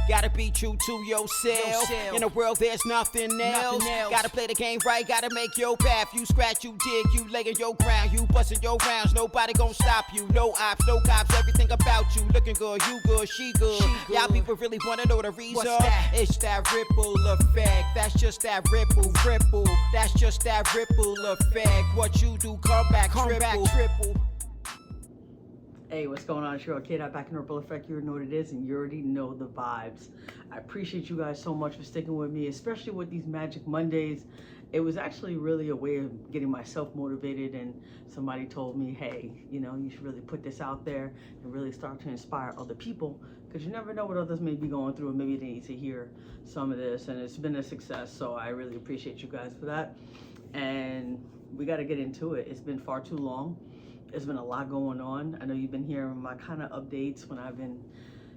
Gotta be true to yourself. In a world there's nothing else. Gotta play the game right, gotta make your path. You scratch, you dig, you lay in your ground. You bustin' your rounds, nobody gon' stop you. No ops, no cops, everything about you. Looking good, you good, she good. Y'all people really wanna know the reason? It's that ripple effect. That's just that ripple. That's just that ripple effect. What you do, come back triple. Hey, what's going on? It's your kid out back in Ripple Effect. You already know what it is, and you already know the vibes. I appreciate you guys so much for sticking with me, especially with these Magic Mondays. It was actually really a way of getting myself motivated, and somebody told me, hey, you know, you should really put this out there and really start to inspire other people, because you never know what others may be going through, and maybe they need to hear some of this, and it's been a success. So I really appreciate you guys for that, and we got to get into it. It's been far too long. There's been a lot going on. I know you've been hearing my kind of updates when I've been,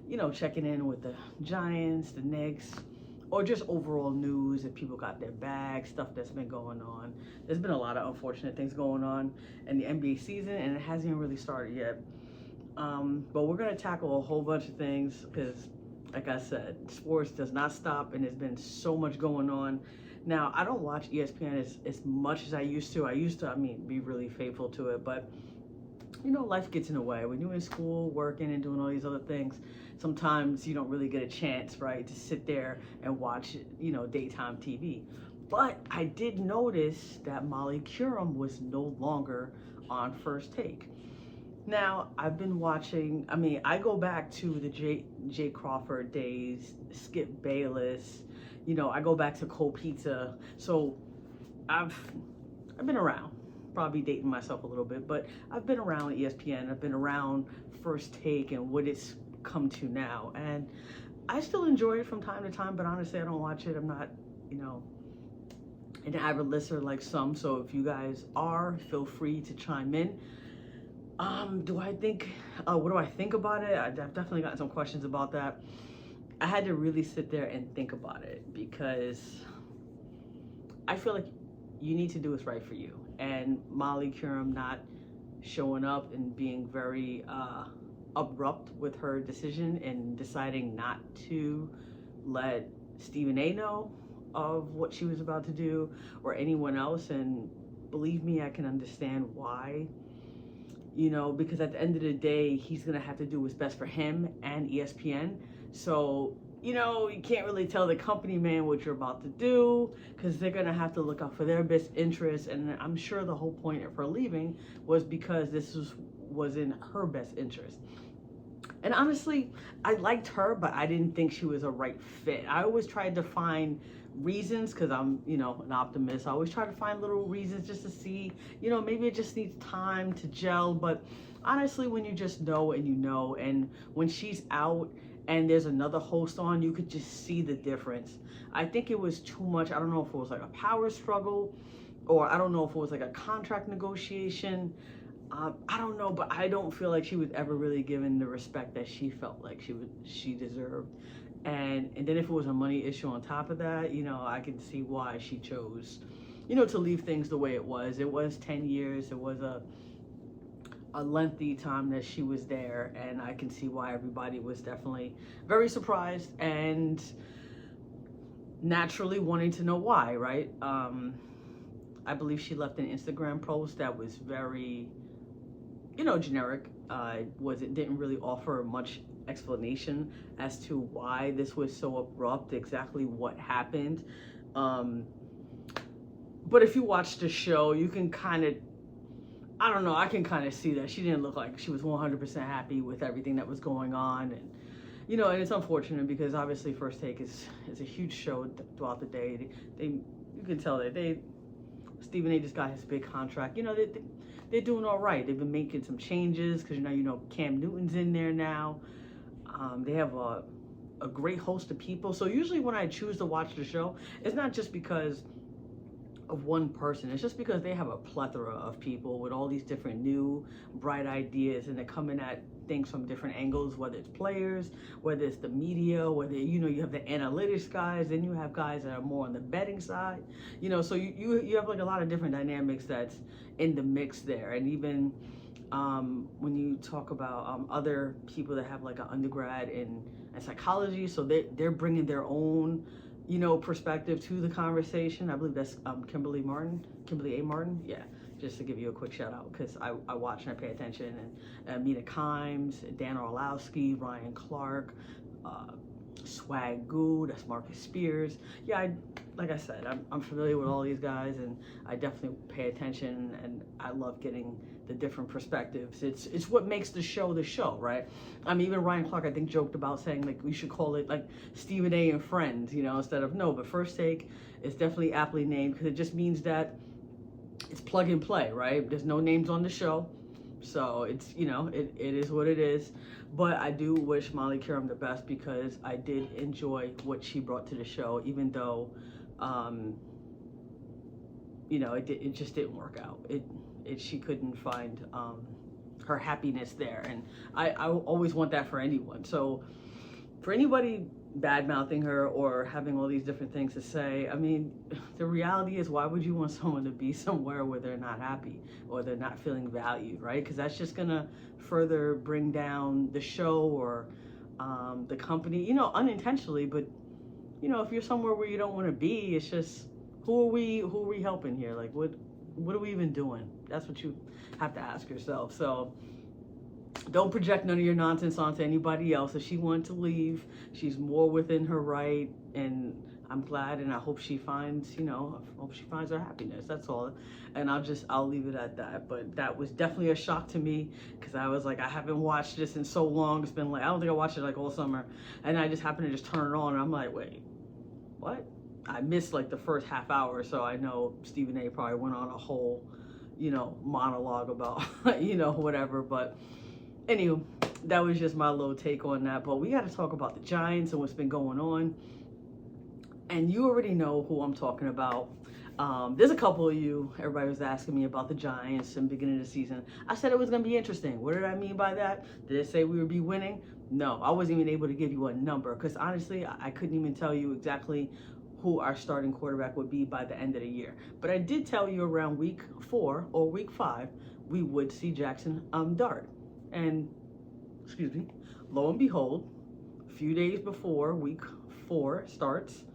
you know, checking in with the Giants, the Knicks, or just overall news, if people got their bags, stuff that's been going on. There's been a lot of unfortunate things going on in the NBA season, and it hasn't even really started yet. But we're gonna tackle a whole bunch of things because, like I said, sports does not stop, and there's been so much going on. Now, I don't watch ESPN as much as I used to. I mean, be really faithful to it, but you know, life gets in the way. When you're in school, working, and doing all these other things, sometimes you don't really get a chance, right, to sit there and watch, you know, daytime TV. But I did notice that Molly Qerim was no longer on First Take. Now, I've been watching, I mean, I go back to the Jay Crawford days, Skip Bayless, you know, I go back to Cold Pizza. So I've been around. Probably dating myself a little bit, but I've been around ESPN, I've been around First Take and what it's come to now, and I still enjoy it from time to time, but honestly I don't watch it. I'm not, you know, an avid listener like some, so if you guys are, feel free to chime in. What do I think about it? I've definitely gotten some questions about that. I had to really sit there and think about it, because I feel like you need to do what's right for you. And Molly Qerim not showing up and being very abrupt with her decision and deciding not to let Stephen A know of what she was about to do, or anyone else. And believe me, I can understand why, you know, because at the end of the day, he's gonna have to do what's best for him and ESPN. So, you know, you can't really tell the company man what you're about to do, because they're going to have to look out for their best interests. And I'm sure the whole point of her leaving was because this was in her best interest. And honestly, I liked her, but I didn't think she was a right fit. I always tried to find reasons, because I'm, you know, an optimist. I always try to find little reasons just to see, you know, maybe it just needs time to gel. But honestly, when you just know and you know, and when she's out and there's another host on, you could just see the difference. I think it was too much. I don't know if it was like a power struggle, or I don't know if it was like a contract negotiation. I don't know, but I don't feel like she was ever really given the respect that she felt like she deserved. And then if it was a money issue on top of that, you know, I can see why she chose, you know, to leave things the way it was. It was 10 years. It was a lengthy time that she was there, and I can see why everybody was definitely very surprised and naturally wanting to know why, right? I believe she left an Instagram post that was very, you know, generic. It didn't really offer much explanation as to why this was so abrupt, exactly what happened. But if you watch the show, you can kind of, I don't know, I can kind of see that she didn't look like she was 100% happy with everything that was going on. And, you know, and it's unfortunate because obviously First Take is a huge show throughout the day. You can tell that Stephen A just got his big contract. You know, they're doing all right. They've been making some changes because, you know, Cam Newton's in there now. They have a great host of people. So usually when I choose to watch the show, it's not just because of one person. It's just because they have a plethora of people with all these different new bright ideas, and they're coming at things from different angles, whether it's players, whether it's the media, whether, you know, you have the analytics guys, then you have guys that are more on the betting side, you know, so you have like a lot of different dynamics that's in the mix there. And even when you talk about other people that have like an undergrad in and psychology. So they're bringing their own, perspective to the conversation. I believe that's Kimberly A. Martin. Yeah, just to give you a quick shout out, because I watch and I pay attention. And Mina Kimes, Dan Orlowski, Ryan Clark, Swag Goo, that's Marcus Spears. Yeah, like I said, I'm familiar with all these guys, and I definitely pay attention, and I love getting the different perspectives. It's what makes the show, right? I mean, even Ryan Clark, I think, joked about saying, like, we should call it like Stephen A. and Friends, instead of no, but First Take is definitely aptly named, because it just means that it's plug and play, right? There's no names on the show, so it's, it is what it is. But I do wish Molly Qerim the best, because I did enjoy what she brought to the show, even though it just didn't work out. She couldn't find her happiness there, and I always want that for anyone. So for anybody bad mouthing her or having all these different things to say, I mean, the reality is, why would you want someone to be somewhere where they're not happy or they're not feeling valued, right? Because that's just gonna further bring down the show or the company, unintentionally. But if you're somewhere where you don't want to be, it's just, who are we helping here? Like, what are we even doing? That's what you have to ask yourself. So don't project none of your nonsense onto anybody else. If she wanted to leave, she's more within her right, and I'm glad, and I hope she finds, her happiness. That's all. And I'll leave it at that. But that was definitely a shock to me, because I was like, I haven't watched this in so long. It's been like, I don't think I watched it like all summer, and I just happened to just turn it on, and I'm like, wait, what? I missed like the first half hour, so I know Stephen A. probably went on a whole, monologue about, whatever. But anywho, that was just my little take on that. But we got to talk about the Giants and what's been going on. And you already know who I'm talking about. There's a couple of you, everybody was asking me about the Giants in the beginning of the season. I said it was going to be interesting. What did I mean by that? Did it say we would be winning? No, I wasn't even able to give you a number, because honestly, I couldn't even tell you exactly who our starting quarterback would be by the end of the year. But I did tell you around week 4 or week 5, we would see Jackson Dart. And, lo and behold, a few days before week 4 starts,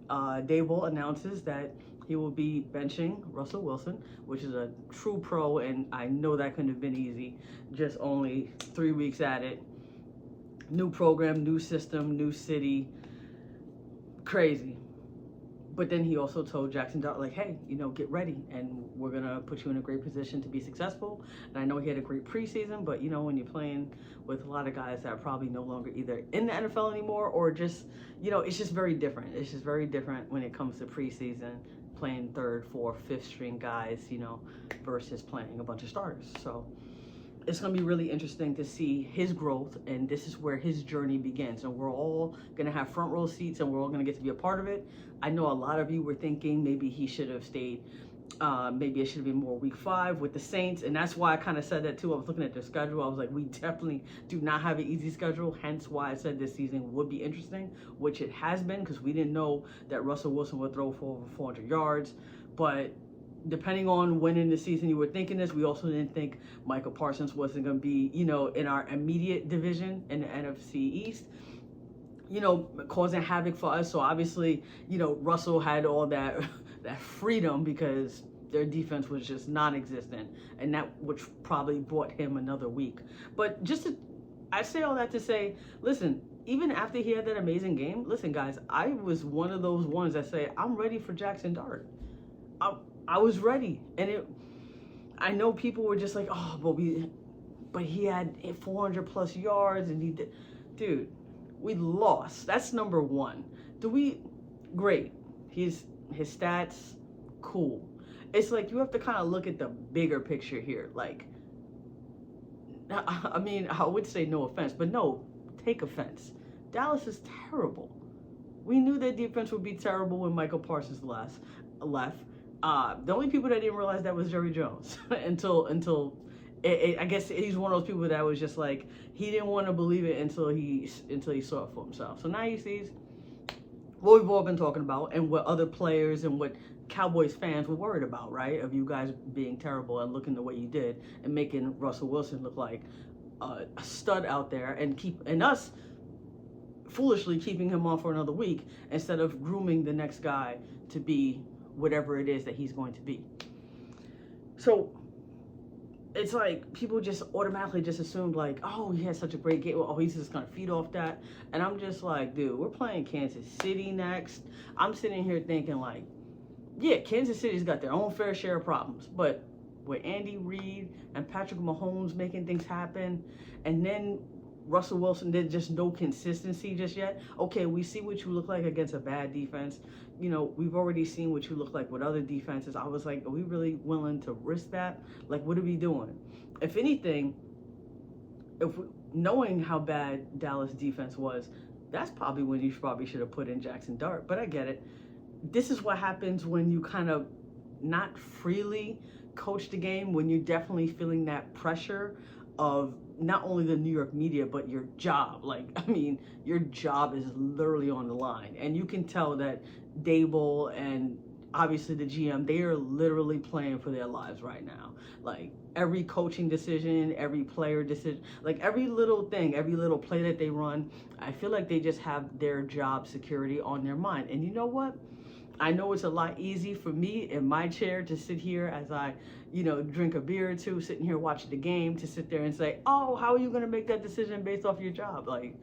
Daboll announces that he will be benching Russell Wilson, which is a true pro, and I know that couldn't have been easy. Just only 3 weeks at it. New program, new system, new city. Crazy. But then he also told Jackson Dart, like, hey, get ready, and we're going to put you in a great position to be successful. And I know he had a great preseason, but, when you're playing with a lot of guys that are probably no longer either in the NFL anymore, or just, it's just very different. It's just very different when it comes to preseason, playing 3rd, 4th, 5th string guys, versus playing a bunch of starters. So it's going to be really interesting to see his growth, and this is where his journey begins. And we're all going to have front row seats, and we're all going to get to be a part of it. I know a lot of you were thinking maybe he should have stayed, maybe it should have been more week 5 with the Saints, and that's why I kind of said that too. I was looking at their schedule. I was like, we definitely do not have an easy schedule, hence why I said this season would be interesting, which it has been, because we didn't know that Russell Wilson would throw for over 400 yards. But depending on when in the season you were thinking this, we also didn't think Michael Parsons wasn't going to be, in our immediate division in the NFC East, causing havoc for us. So obviously, Russell had all that freedom, because their defense was just non-existent, and that which probably bought him another week. But I say all that to say, listen, even after he had that amazing game, listen, guys, I was one of those ones that say, I'm ready for Jackson Dart. I was ready, and I know people were just like, oh, but he had 400 plus yards, and he did. Dude, we lost. That's number one. Great. His stats, cool. It's like you have to kind of look at the bigger picture here. Like, I mean, I would say no offense, but no, take offense. Dallas is terrible. We knew their defense would be terrible when Michael Parsons left. The only people that didn't realize that was Jerry Jones until I guess he's one of those people that was just like, he didn't want to believe it until he saw it for himself. So now he sees what we've all been talking about, and what other players and what Cowboys fans were worried about, right? Of you guys being terrible and looking the way you did, and making Russell Wilson look like a stud out there, and us foolishly keeping him on for another week instead of grooming the next guy to be whatever it is that he's going to be. So it's like people just automatically just assumed like, oh, he has such a great game. Oh, he's just going to feed off that. And I'm just like, dude, we're playing Kansas City next. I'm sitting here thinking like, yeah, Kansas City's got their own fair share of problems. But with Andy Reid and Patrick Mahomes making things happen, and then Russell Wilson, there's just no consistency just yet. Okay, we see what you look like against a bad defense. You know, we've already seen what you look like with other defenses. I was like, are we really willing to risk that? Like, what are we doing? If anything, knowing how bad Dallas defense was, that's probably when you probably should have put in Jackson Dart. But I get it. This is what happens when you kind of not freely coach the game, when you're definitely feeling that pressure of not only the New York media, but your job. Like, I mean, your job is literally on the line. And you can tell that Dable and obviously the GM, they are literally playing for their lives right now. Like, every coaching decision, every player decision, like every little thing, every little play that they run, I feel like they just have their job security on their mind. And you know what? I know it's a lot easy for me in my chair to sit here as I, you know, drink a beer or two, sitting here watching the game, to sit there and say, oh, how are you going to make that decision based off your job? Like,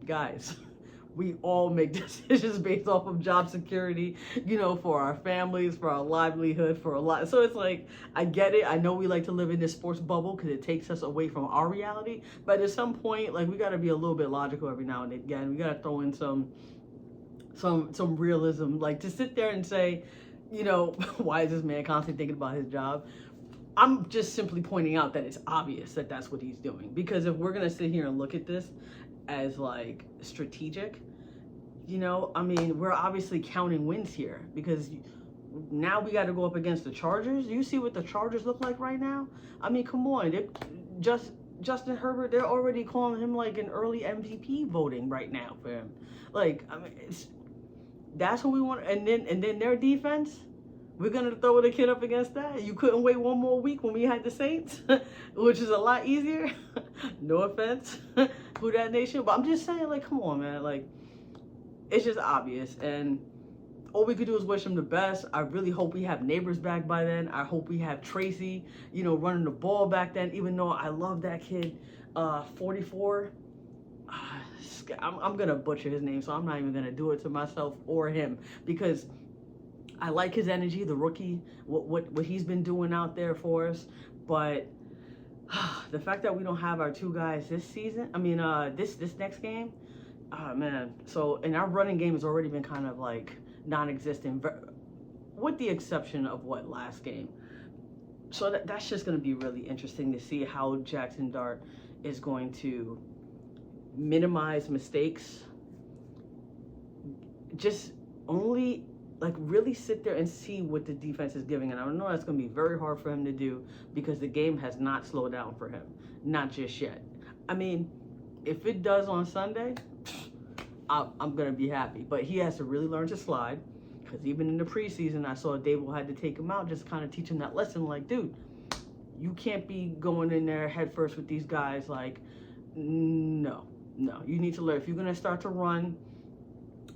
guys, we all make decisions based off of job security, you know, for our families, for our livelihood, for a lot. So it's like, I get it. I know we like to live in this sports bubble because it takes us away from our reality. But at some point, like, we got to be a little bit logical every now and again. We got to throw in some realism, like to sit there and say, you know, why is this man constantly thinking about his job? I'm just simply pointing out that it's obvious that that's what he's doing. Because if we're going to sit here and look at this as like strategic, you know, I mean, we're obviously counting wins here because now we got to go up against the Chargers. You see what the Chargers look like right now? I mean, come on. Justin Herbert, they're already calling him like an early MVP voting right now for him. Like, I mean, that's what we want. And then their defense, we're going to throw the kid up against that. You couldn't wait one more week when we had the Saints, which is a lot easier. No offense, who that nation. But I'm just saying, like, come on, man. Like, it's just obvious. And all we could do is wish him the best. I really hope we have Neighbors back by then. I hope we have Tracy, you know, running the ball back then, even though I love that kid, 44. I'm going to butcher his name, so I'm not even going to do it to myself or him because I like his energy, the rookie, what he's been doing out there for us. But the fact that we don't have our two guys this season, I mean, this next game, oh, man. So, and our running game has already been kind of like non-existent, with the exception of last game. So that's just going to be really interesting to see how Jackson Dart is going to minimize mistakes, just only like really sit there and see what the defense is giving. And I know that's going to be very hard for him to do because the game has not slowed down for him, not just yet. I mean, if it does on Sunday, I'm going to be happy, but he has to really learn to slide, because even in the preseason, I saw Dable had to take him out, just kind of teach him that lesson. Like, dude, you can't be going in there head first with these guys. Like, no, you need to learn. If you're going to start to run,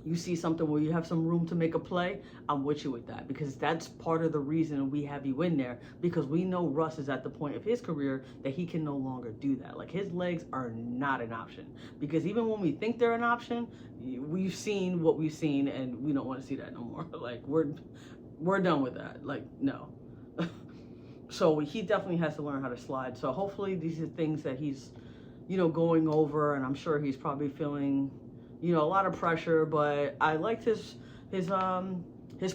you see something where you have some room to make a play, I'm with you with that, because that's part of the reason we have you in there, because we know Russ is at the point of his career that he can no longer do that. Like, his legs are not an option, because even when we think they're an option, we've seen what we've seen and we don't want to see that no more. Like, we're done with that. Like, no. So he definitely has to learn how to slide. So hopefully these are things that he's, you know, going over, and I'm sure he's probably feeling, you know, a lot of pressure. But I liked his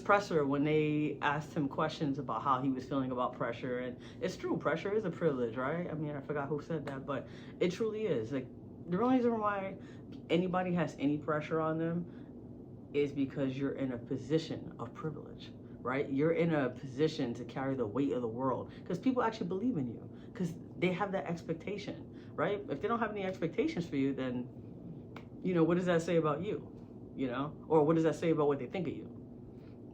presser when they asked him questions about how he was feeling about pressure. And it's true, pressure is a privilege, right? I mean, I forgot who said that, but it truly is. Like, the only reason why anybody has any pressure on them is because you're in a position of privilege, right? You're in a position to carry the weight of the world because people actually believe in you, because they have that expectation, right? If they don't have any expectations for you, then, you know, what does that say about you, you know? Or what does that say about what they think of you?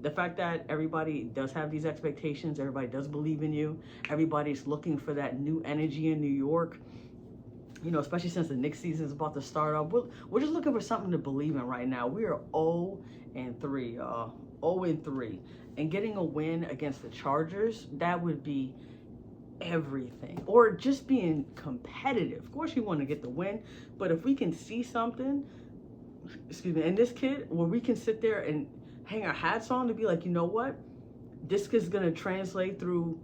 The fact that everybody does have these expectations, everybody does believe in you, everybody's looking for that new energy in New York, You know, especially since the Knicks season is about to start up. We're just looking for something to believe in right now. We are 0-3, 0-3. And getting a win against the Chargers, that would be everything. Or just being competitive. Of course, you want to get the win, but if we can see something, excuse me, and this kid, where we can sit there and hang our hats on to be like, you know what? This is going to translate through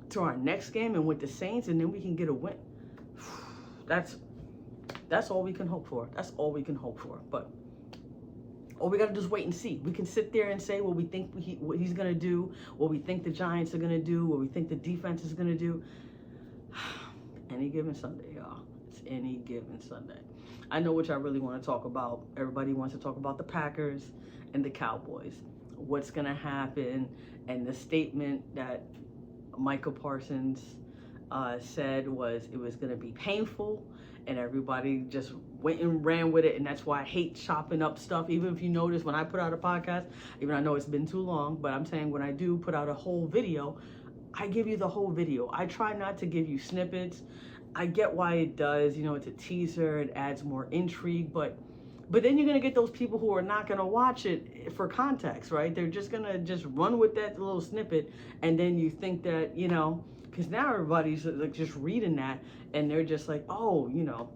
to our next game and with the Saints, and then we can get a win. That's all we can hope for. That's all we can hope for. But all we got to do is wait and see. We can sit there and say what we think what he's going to do, what we think the Giants are going to do, what we think the defense is going to do. Any given Sunday, y'all. It's any given Sunday. I know what y'all really want to talk about. Everybody wants to talk about the Packers and the Cowboys. What's going to happen, and the statement that Michael Parsons said was it was going to be painful, and everybody just went and ran with it. And that's why I hate chopping up stuff. Even if you notice, when I put out a podcast, even I know it's been too long, but I'm saying when I do put out a whole video, I give you the whole video. I try not to give you snippets. I get why it does, you know, it's a teaser, it adds more intrigue, but then you're going to get those people who are not going to watch it for context, right? They're just going to just run with that little snippet, and then you think that, you know, because now everybody's like just reading that, and they're just like, oh, you know,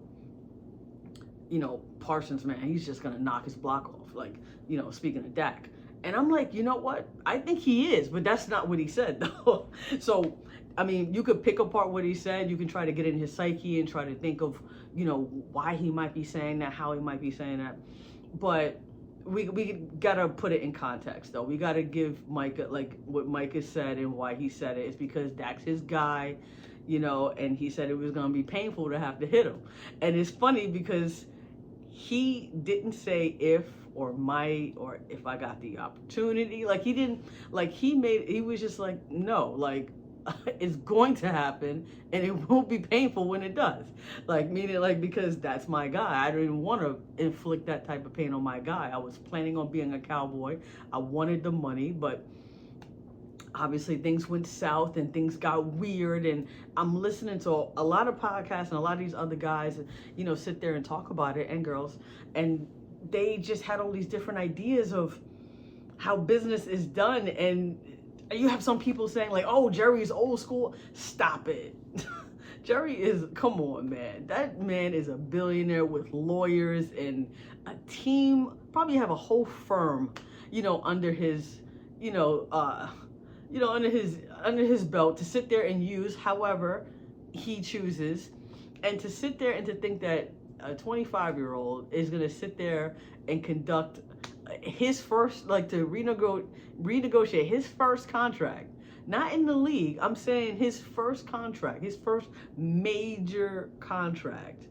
Parsons, man, he's just going to knock his block off, like, you know, speaking of Dak. And I'm like, you know what? I think he is, but that's not what he said, though. So, I mean, you could pick apart what he said. You can try to get in his psyche and try to think of, you know, why he might be saying that, how he might be saying that. But we got to put it in context, though. We got to give Micah, like, what Micah said and why he said it. It's because Dak's his guy, you know, and he said it was going to be painful to have to hit him. And it's funny because he didn't say if or might or if I got the opportunity. Like, he didn't, like, he was just like, no, like, it's going to happen, and it won't be painful when it does. Like, meaning, like, because that's my guy. I don't even want to inflict that type of pain on my guy. I was planning on being a Cowboy. I wanted the money, but obviously things went south and things got weird. And I'm listening to a lot of podcasts and a lot of these other guys, you know, sit there and talk about it, and girls, and they just had all these different ideas of how business is done. And you have some people saying like, oh, Jerry's old school. Stop it. Jerry is, come on, man. That man is a billionaire with lawyers and a team, probably have a whole firm, you know, under his, under his belt to sit there and use however he chooses. And to sit there and to think that a 25-year-old is going to sit there and conduct his first, like, to renegotiate his first contract, not in the league, I'm saying his first contract, his first major contract,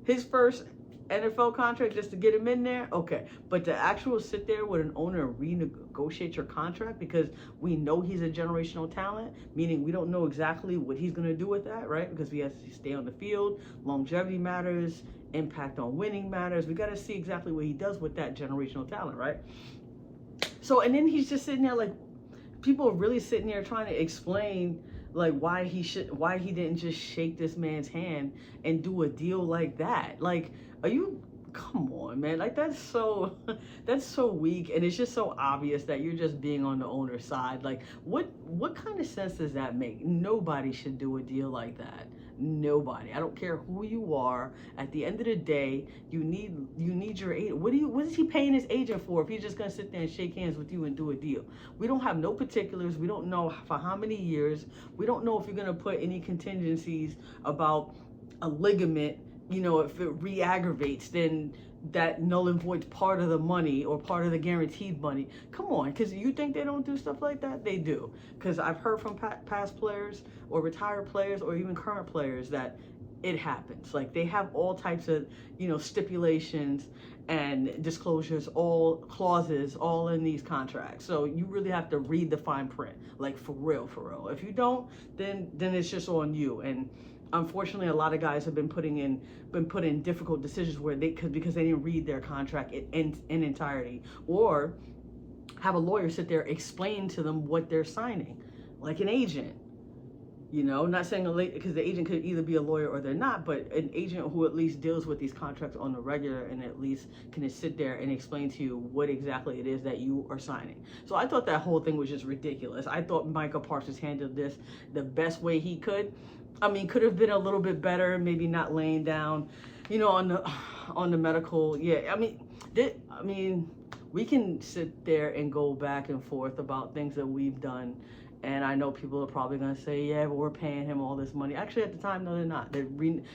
his first NFL contract, just to get him in there, okay. But to actually sit there with an owner and renegotiate your contract, because we know he's a generational talent, meaning we don't know exactly what he's going to do with that, right? Because he has to stay on the field, longevity matters, impact on winning matters. We got to see exactly what he does with that generational talent, right? So, and then he's just sitting there, like, people are really sitting there trying to explain, like, why he didn't just shake this man's hand and do a deal like that. Like, come on, man. Like, that's so weak, and it's just so obvious that you're just being on the owner's side. Like, what kind of sense does that make? Nobody should do a deal like that. Nobody. I don't care who you are. At the end of the day, you need your agent. What is he paying his agent for if he's just gonna sit there and shake hands with you and do a deal? We don't have no particulars. We don't know for how many years. We don't know if you're gonna put any contingencies about a ligament. You know, if it re-aggravates, then that null and voids part of the money or part of the guaranteed money. Come on, because you think they don't do stuff like that? They do. Because I've heard from past players or retired players or even current players that it happens. Like, they have all types of, you know, stipulations and disclosures, all clauses, all in these contracts. So you really have to read the fine print, like, for real, for real. If you don't, then it's just on you. And unfortunately, a lot of guys have been put in difficult decisions where because they didn't read their contract in entirety, or have a lawyer sit there explain to them what they're signing, like an agent. You know, not saying because the agent could either be a lawyer or they're not, but an agent who at least deals with these contracts on the regular and at least can sit there and explain to you what exactly it is that you are signing. So I thought that whole thing was just ridiculous. I thought Micah Parsons handled this the best way he could. I mean, could have been a little bit better, maybe not laying down, you know, on the medical. Yeah, I mean, we can sit there and go back and forth about things that we've done. And I know people are probably going to say, yeah, but we're paying him all this money. Actually, at the time, no, they're not.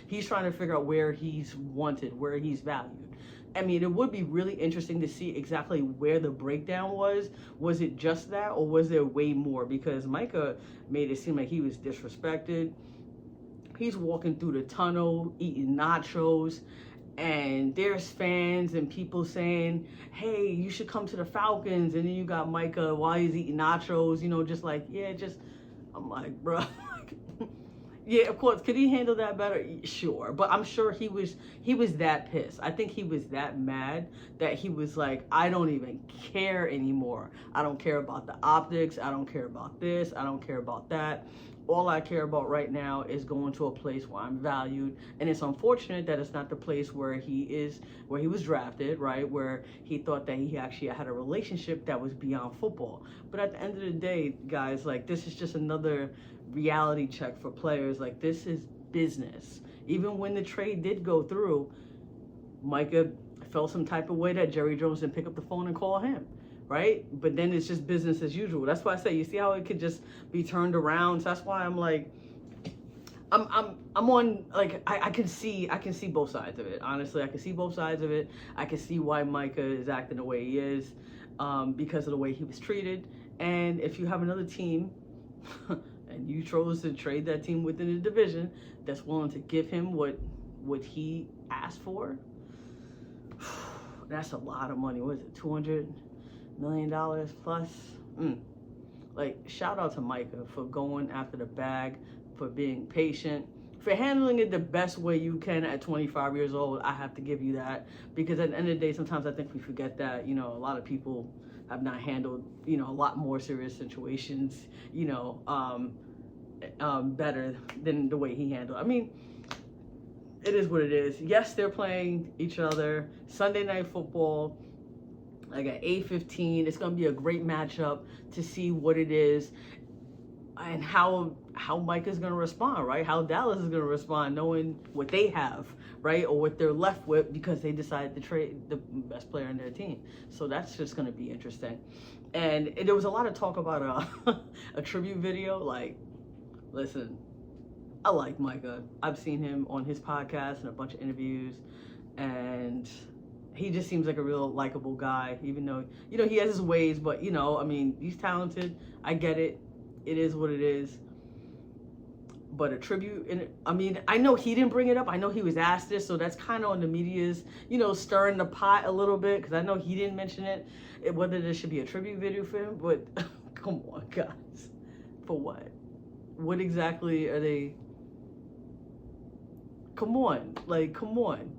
He's trying to figure out where he's wanted, where he's valued. I mean, it would be really interesting to see exactly where the breakdown was. Was it just that, or was there way more? Because Micah made it seem like he was disrespected. He's walking through the tunnel, eating nachos. And there's fans and people saying, hey, you should come to the Falcons. And then you got Micah while he's eating nachos, you know, just like, yeah, just, I'm like, bro. Yeah, of course. Could he handle that better? Sure. But I'm sure he was that pissed. I think he was that mad that he was like, I don't even care anymore. I don't care about the optics. I don't care about this. I don't care about that. All I care about right now is going to a place where I'm valued. And it's unfortunate that it's not the place where he was drafted, right? Where he thought that he actually had a relationship that was beyond football. But at the end of the day, guys, like, this is just another reality check for players. Like, this is business. Even when the trade did go through, Micah felt some type of way that Jerry Jones didn't pick up the phone and call him. Right? But then it's just business as usual. That's why I say, you see how it could just be turned around. So that's why I'm like, I'm on, like, I can see both sides of it. Honestly, I can see both sides of it. I can see why Micah is acting the way he is, because of the way he was treated. And if you have another team and you chose to trade that team within the division that's willing to give him what he asked for, that's a lot of money. What is it, $200 million plus? Like, shout out to Micah for going after the bag, for being patient, for handling it the best way you can at 25 years old. I have to give you that, because at the end of the day, sometimes I think we forget that, you know, a lot of people have not handled, you know, a lot more serious situations, you know, better than the way he handled. I mean, it is what it is. Yes, they're playing each other Sunday Night Football, like at 8:15. It's gonna be a great matchup to see what it is and how Mike is gonna respond, right? How Dallas is gonna respond, knowing what they have, right, or what they're left with because they decided to trade the best player in their team. So that's just gonna be interesting. And there was a lot of talk about a tribute video. Like, listen, I like Micah. I've seen him on his podcast and a bunch of interviews, and he just seems like a real likable guy, even though, you know, he has his ways, but, you know, I mean, he's talented. I get it. It is what it is. But a tribute, and I mean, I know he didn't bring it up. I know he was asked this, so that's kind of on the media's, you know, stirring the pot a little bit, because I know he didn't mention it, whether there should be a tribute video for him. But come on, guys. For what? What exactly are they? Come on. Like, come on.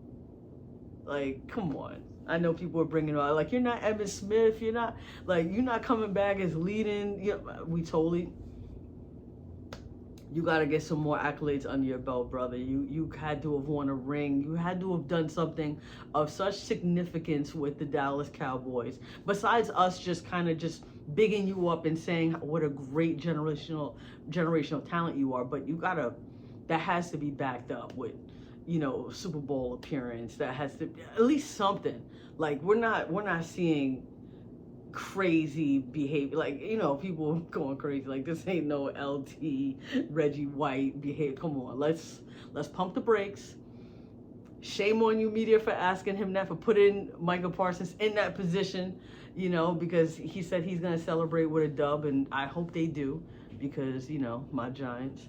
Like, come on. I know people are bringing it out. Like, you're not Evan Smith. You're not coming back as leading. You know, you got to get some more accolades under your belt, brother. You had to have won a ring. You had to have done something of such significance with the Dallas Cowboys. Besides us just kind of just bigging you up and saying what a great generational talent you are. But that has to be backed up with, you know, Super Bowl appearance. That has to at least something. Like, we're not seeing crazy behavior, like, you know, people going crazy. Like, this ain't no LT Reggie White behavior. Come on, let's pump the brakes. Shame on you, media, for asking him that, for putting Micah Parsons in that position, you know, because he said he's gonna celebrate with a dub, and I hope they do, because, you know, my Giants.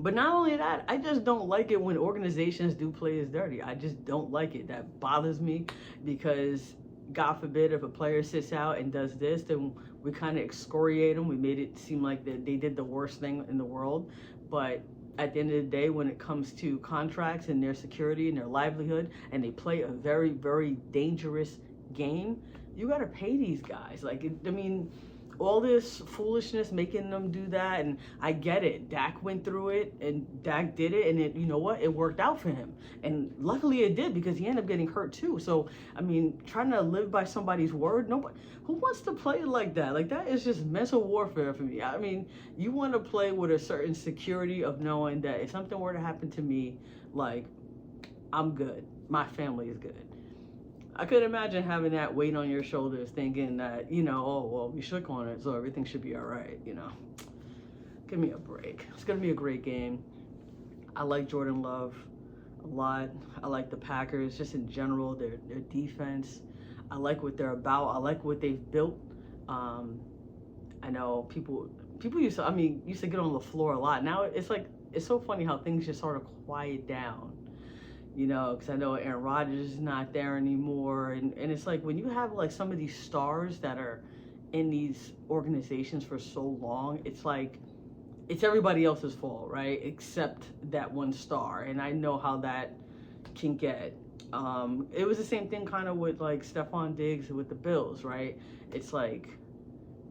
But not only that, I just don't like it when organizations do players dirty. I just don't like it. That bothers me, because God forbid if a player sits out and does this, then we kind of excoriate them. We made it seem like that they did the worst thing in the world. But at the end of the day, when it comes to contracts and their security and their livelihood, and they play a very, very dangerous game, you got to pay these guys. Like, I mean, all this foolishness making them do that, and I get it. Dak went through it, and Dak did it, and you know what? It worked out for him, and luckily it did, because he ended up getting hurt too. So I mean, trying to live by somebody's word, nobody who wants to play like that. Like, that is just mental warfare for me. I mean, you want to play with a certain security of knowing that if something were to happen to me, like, I'm good. My family is good. I could imagine having that weight on your shoulders, thinking that, you know, oh, well, we shook on it, so everything should be all right, you know. Give me a break. It's going to be a great game. I like Jordan Love a lot. I like the Packers, just in general, their defense. I like what they're about. I like what they've built. I know people used to get on the floor a lot. Now it's like, it's so funny how things just sort of quiet down. You know, because I know Aaron Rodgers is not there anymore. And it's like, when you have like some of these stars that are in these organizations for so long, it's like, it's everybody else's fault, right? Except that one star. And I know how that can get. It was the same thing kind of with like Stephon Diggs with the Bills, right? It's like,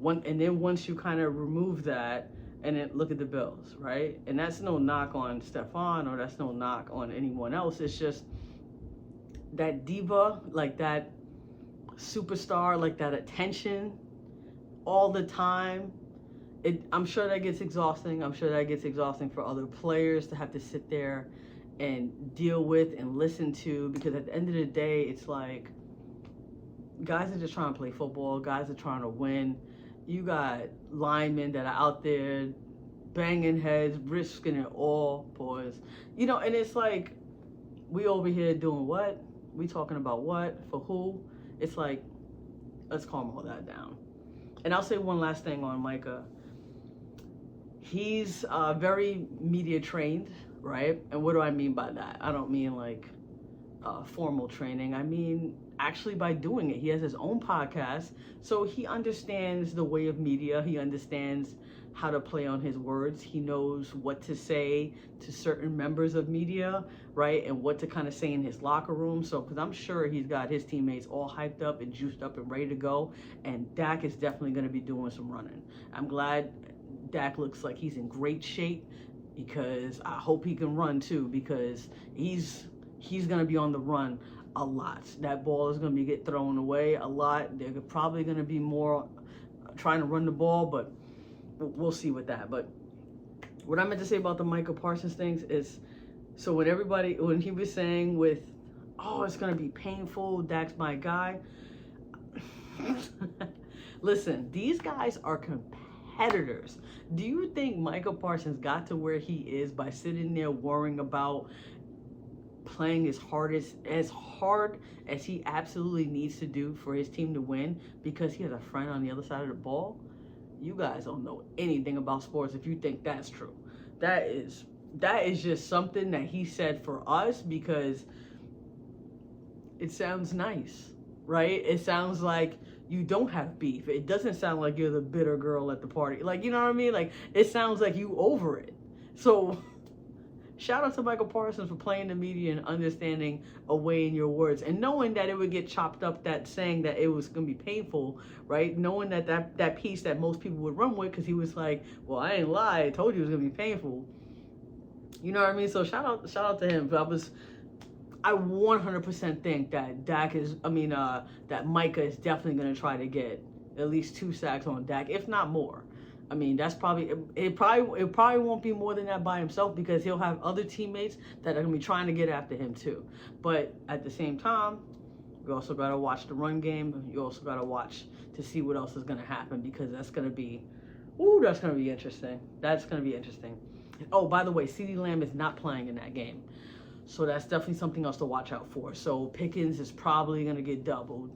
and then once you kind of remove that, and then look at the Bills, right? And that's no knock on Stephon, or that's no knock on anyone else. It's just that diva, like that superstar, like that attention all the time. I'm sure that gets exhausting. I'm sure that gets exhausting for other players to have to sit there and deal with and listen to, because at the end of the day, it's like, guys are just trying to play football. Guys are trying to win. You got linemen that are out there banging heads, risking it all, boys. You know, and it's like, we over here doing what? We talking about what? For who? It's like, let's calm all that down. And I'll say one last thing on Micah. He's very media trained, right? And what do I mean by that? I don't mean like formal training. I mean, actually by doing it. He has his own podcast, so he understands the way of media. He understands how to play on his words. He knows what to say to certain members of media, right? And what to kind of say in his locker room. So, because I'm sure he's got his teammates all hyped up and juiced up and ready to go. And Dak is definitely going to be doing some running. I'm glad Dak looks like he's in great shape, because I hope he can run too, because he's going to be on the run a lot. That ball is going to get thrown away a lot. They're probably going to be more trying to run the ball, but we'll see with that. But what I meant to say about the Micah Parsons things is, so when he was saying with, oh, it's going to be painful, Dak's my guy. Listen, these guys are competitors. Do you think Micah Parsons got to where he is by sitting there worrying about playing as hard as he absolutely needs to do for his team to win because he has a friend on the other side of the ball? You guys don't know anything about sports if you think that's true. That is just something that he said for us because it sounds nice, right? It sounds like you don't have beef. It doesn't sound like you're the bitter girl at the party. Like, you know what I mean? Like, it sounds like you over it. So shout out to Michael Parsons for playing the media and understanding a way in your words and knowing that it would get chopped up, that saying that it was going to be painful, right? Knowing that piece that most people would run with, because he was like, well, I ain't lie, I told you it was going to be painful. You know what I mean? So shout out to him. I 100% think that that Micah is definitely going to try to get at least 2 sacks on Dak, if not more. I mean, that's probably, it probably won't be more than that by himself, because he'll have other teammates that are going to be trying to get after him too. But at the same time, you also got to watch the run game. You also got to watch to see what else is going to happen, because that's going to be interesting. That's going to be interesting. Oh, by the way, CeeDee Lamb is not playing in that game. So that's definitely something else to watch out for. So Pickens is probably going to get doubled.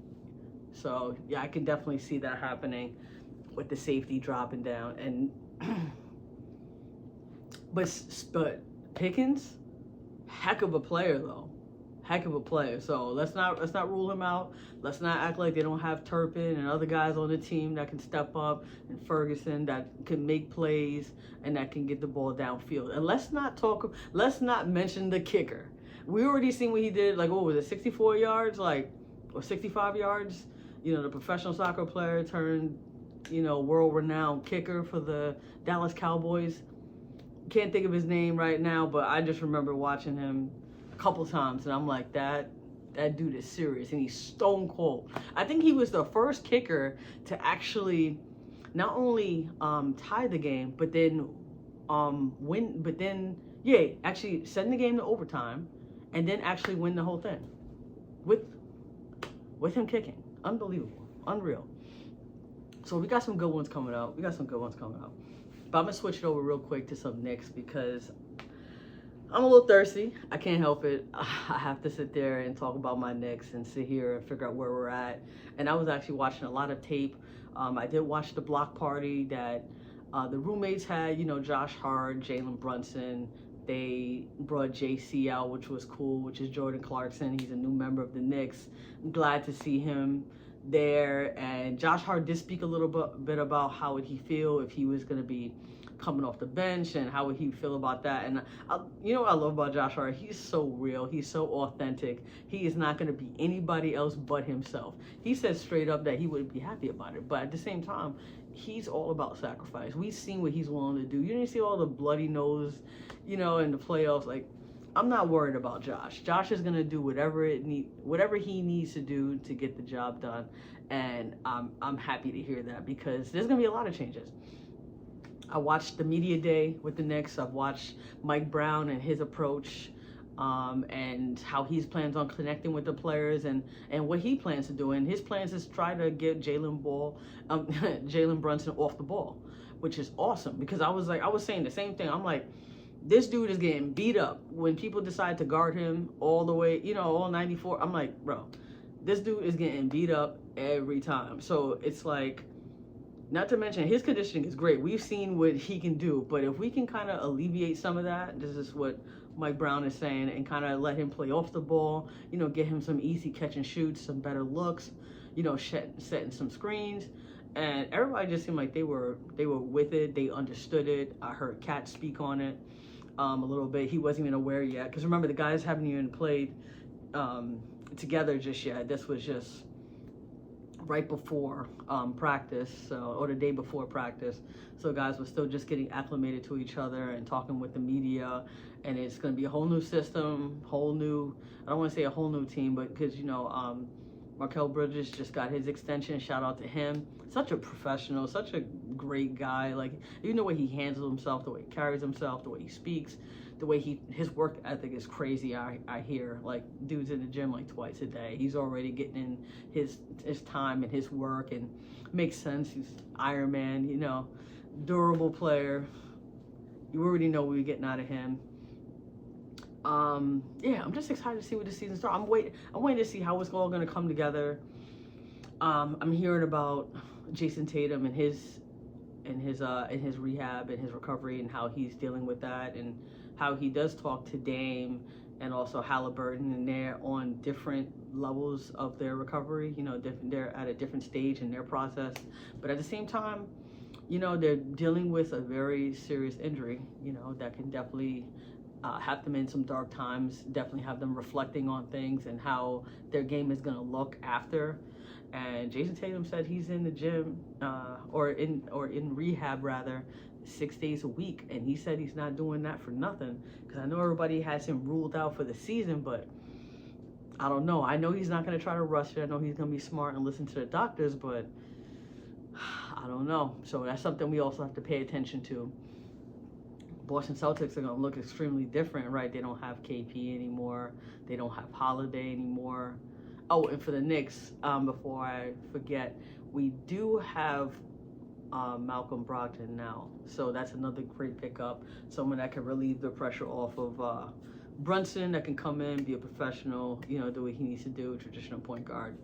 So yeah, I can definitely see that happening with the safety dropping down. And but Pickens, heck of a player though. Heck of a player. So let's not rule him out. Let's not act like they don't have Turpin and other guys on the team that can step up, and Ferguson that can make plays and that can get the ball downfield. And let's not mention the kicker. We already seen what he did, like, what was it, 64 yards, or 65 yards? You know, the professional soccer player turned world-renowned kicker for the Dallas Cowboys. Can't think of his name right now, but I just remember watching him a couple times, and I'm like, that dude is serious, and he's stone cold. I think he was the first kicker to actually not only tie the game, but then win, but then actually send the game to overtime, and then actually win the whole thing with him kicking. Unbelievable, unreal. So we got some good ones coming out. But I'm gonna switch it over real quick to some Knicks because I'm a little thirsty. I can't help it. I have to sit there and talk about my Knicks and sit here and figure out where we're at. And I was actually watching a lot of tape. I did watch the block party that the roommates had. Josh Hart, Jalen Brunson. They brought JC out, which was cool, which is Jordan Clarkson. He's a new member of the Knicks. I'm glad to see him there. And Josh Hart did speak a little bit about how would he feel if he was going to be coming off the bench, and how would he feel about that. And what I love about Josh Hart, he's so real, he's so authentic. He is not going to be anybody else but himself. He said straight up that he wouldn't be happy about it, but at the same time, he's all about sacrifice. We've seen what he's willing to do. You didn't see all the bloody nose, in the playoffs. Like, I'm not worried about Josh. Josh is going to do whatever he needs to do to get the job done, and I'm happy to hear that, because there's going to be a lot of changes. I watched the media day with the Knicks. I've watched Mike Brown and his approach, and how he plans on connecting with the players, and what he plans to do. And his plans is try to get Jalen Brunson off the ball, which is awesome, because I was saying the same thing. I'm like, this dude is getting beat up. When people decide to guard him all the way, all 94, I'm like, bro, this dude is getting beat up every time. So it's like, not to mention his conditioning is great. We've seen what he can do, but if we can kind of alleviate some of that, this is what Mike Brown is saying, and kind of let him play off the ball, get him some easy catch and shoots, some better looks, setting some screens. And everybody just seemed like they were with it. They understood it. I heard Kat speak on it a little bit. He wasn't even aware yet, because remember, the guys haven't even played together just yet. This was just right before practice, or the day before practice. So guys were still just getting acclimated to each other and talking with the media. And it's going to be a whole new system, I don't want to say a whole new team, but because, Markel Bridges just got his extension. Shout out to him. Such a professional, such a great guy. Like, even the way he handles himself, the way he carries himself, the way he speaks, the way his work ethic is crazy. I hear, like, dude's in the gym like twice a day. He's already getting in his time and his work, and makes sense. He's Iron Man, durable player. You already know what we're getting out of him. I'm just excited to see what the season starts. I'm waiting to see how it's all going to come together. I'm hearing about Jason Tatum and his rehab and his recovery, and how he's dealing with that, and how he does talk to Dame and also Halliburton, and they're on different levels of their recovery. They're at a different stage in their process, but at the same time, they're dealing with a very serious injury, that can definitely have them in some dark times, definitely have them reflecting on things and how their game is going to look after. And Jason Tatum said he's in the gym, or in rehab rather, 6 days a week, and he said he's not doing that for nothing, because I know everybody has him ruled out for the season, but I don't know. I know he's not going to try to rush it. I know he's going to be smart and listen to the doctors, but I don't know. So that's something we also have to pay attention to. Boston Celtics are going to look extremely different, right? They don't have KP anymore. They don't have Holiday anymore. Oh, and for the Knicks, before I forget, we do have Malcolm Brogdon now. So that's another great pickup. Someone that can relieve the pressure off of Brunson, that can come in, be a professional, do what he needs to do, traditional point guard.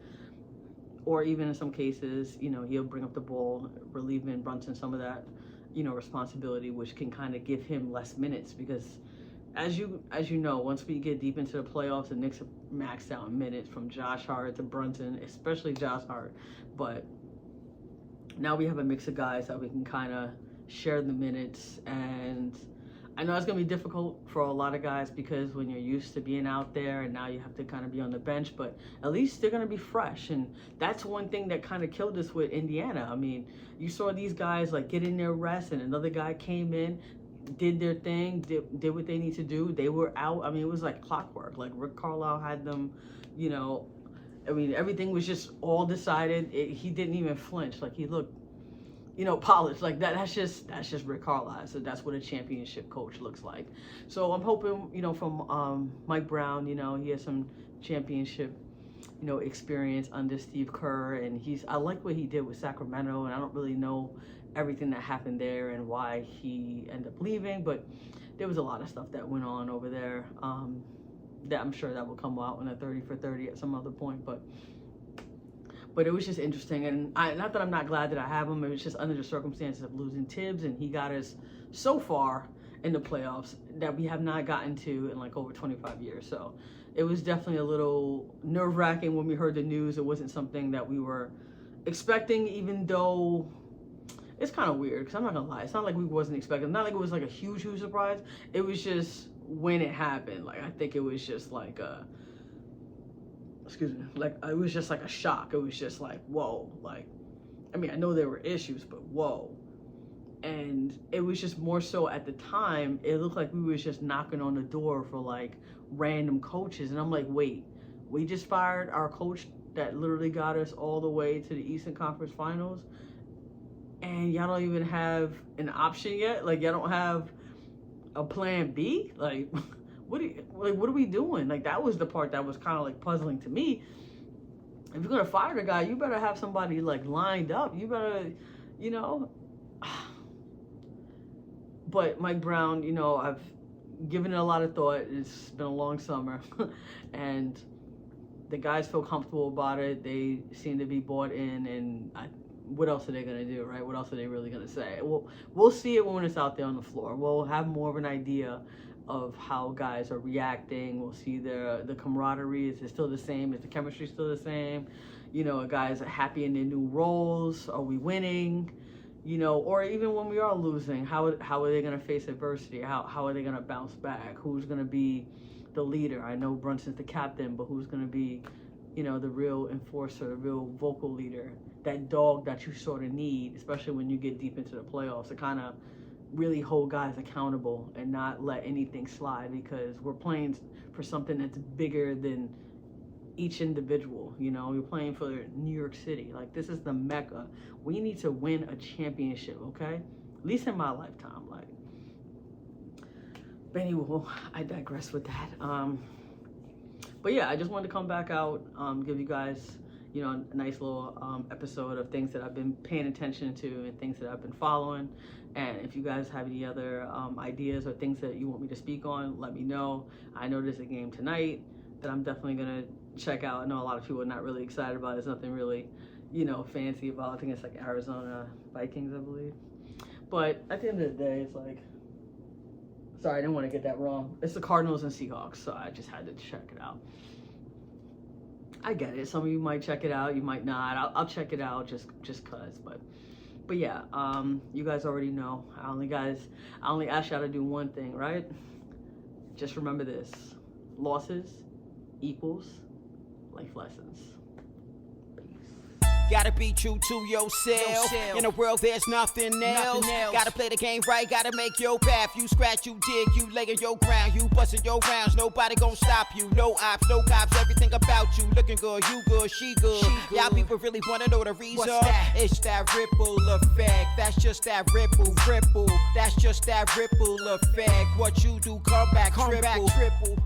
Or even in some cases, he'll bring up the ball, relieving Brunson some of that, responsibility, which can kind of give him less minutes, because as you know, once we get deep into the playoffs, the Knicks have maxed out minutes from Josh Hart to Brunson, especially Josh Hart. But now we have a mix of guys that we can kind of share the minutes, and I know it's going to be difficult for a lot of guys because when you're used to being out there and now you have to kind of be on the bench, but at least they're going to be fresh. And that's one thing that kind of killed us with Indiana. I mean, you saw these guys like get in their rest and another guy came in, did their thing, did what they need to do. They were out. I mean, it was like clockwork. Like Rick Carlisle had them, you know, I mean, everything was just all decided. He didn't even flinch. Like he looked, you know, polished. Like that's just Rick Carlisle. So that's what a championship coach looks like. So I'm hoping, you know, from Mike Brown, you know, he has some championship, you know, experience under Steve Kerr, and I like what he did with Sacramento, and I don't really know everything that happened there and why he ended up leaving, but there was a lot of stuff that went on over there. That I'm sure that will come out in a 30 for 30 at some other point, but it was just interesting. And not that I'm not glad that I have him, it was just under the circumstances of losing Tibbs, and he got us so far in the playoffs that we have not gotten to in like over 25 years. So it was definitely a little nerve-wracking when we heard the news. It wasn't something that we were expecting, even though it's kind of weird, because I'm not gonna lie, it's not like we wasn't expecting, not like it was like a huge surprise. It was just when it happened, like I think it was just like like it was just like a shock. It was just like, whoa. Like, I mean, I know there were issues, but whoa. And it was just more so at the time, it looked like we was just knocking on the door for like random coaches, and I'm like, wait, we just fired our coach that literally got us all the way to the Eastern Conference Finals, and y'all don't even have an option yet? Like, y'all don't have a plan B? Like, what are we doing? Like, that was the part that was kind of like puzzling to me. If you're gonna fire the guy, you better have somebody like lined up. You better, you know. But Mike Brown, you know, I've given it a lot of thought. It's been a long summer, and the guys feel comfortable about it. They seem to be bought in, and what else are they gonna do, right? What else are they really gonna say? We'll see it when it's out there on the floor. We'll have more of an idea of how guys are reacting. We'll see the camaraderie. Is it still the same? Is the chemistry still the same? You know, are guys happy in their new roles? Are we winning? You know, or even when we are losing, how are they gonna face adversity? How are they gonna bounce back? Who's gonna be the leader? I know Brunson's the captain, but who's gonna be, you know, the real enforcer, the real vocal leader, that dog that you sort of need, especially when you get deep into the playoffs, to kind of really hold guys accountable and not let anything slide, because we're playing for something that's bigger than each individual. You know, you're playing for New York City. Like, this is the Mecca. We need to win a championship, okay? At least in my lifetime. Like, but anyway, I digress with that. But yeah, I just wanted to come back out, give you guys, you know, a nice little episode of things that I've been paying attention to and things that I've been following. And if you guys have any other ideas or things that you want me to speak on, let me know. I know there's a game tonight that I'm definitely gonna check out. I know a lot of people are not really excited about it. There's nothing really, you know, fancy about it. I think it's like Arizona Vikings, I believe. But at the end of the day, it's like, sorry, I didn't want to get that wrong. It's the Cardinals and Seahawks, so I just had to check it out. I get it. Some of you might check it out, you might not. I'll check it out just cause. But yeah, you guys already know. I only ask y'all to do one thing, right? Just remember this: losses equals life lessons. Gotta be true to yourself. In a world there's nothing else. Gotta play the game right, gotta make your path. You scratch, you dig, you lay in your ground. You bustin' your rounds, nobody gon' stop you. No ops, no cops, everything about you. Looking good, you good, she good. Y'all people really wanna know the reason. It's that ripple effect. That's just that ripple. That's just that ripple effect. What you do, come back triple.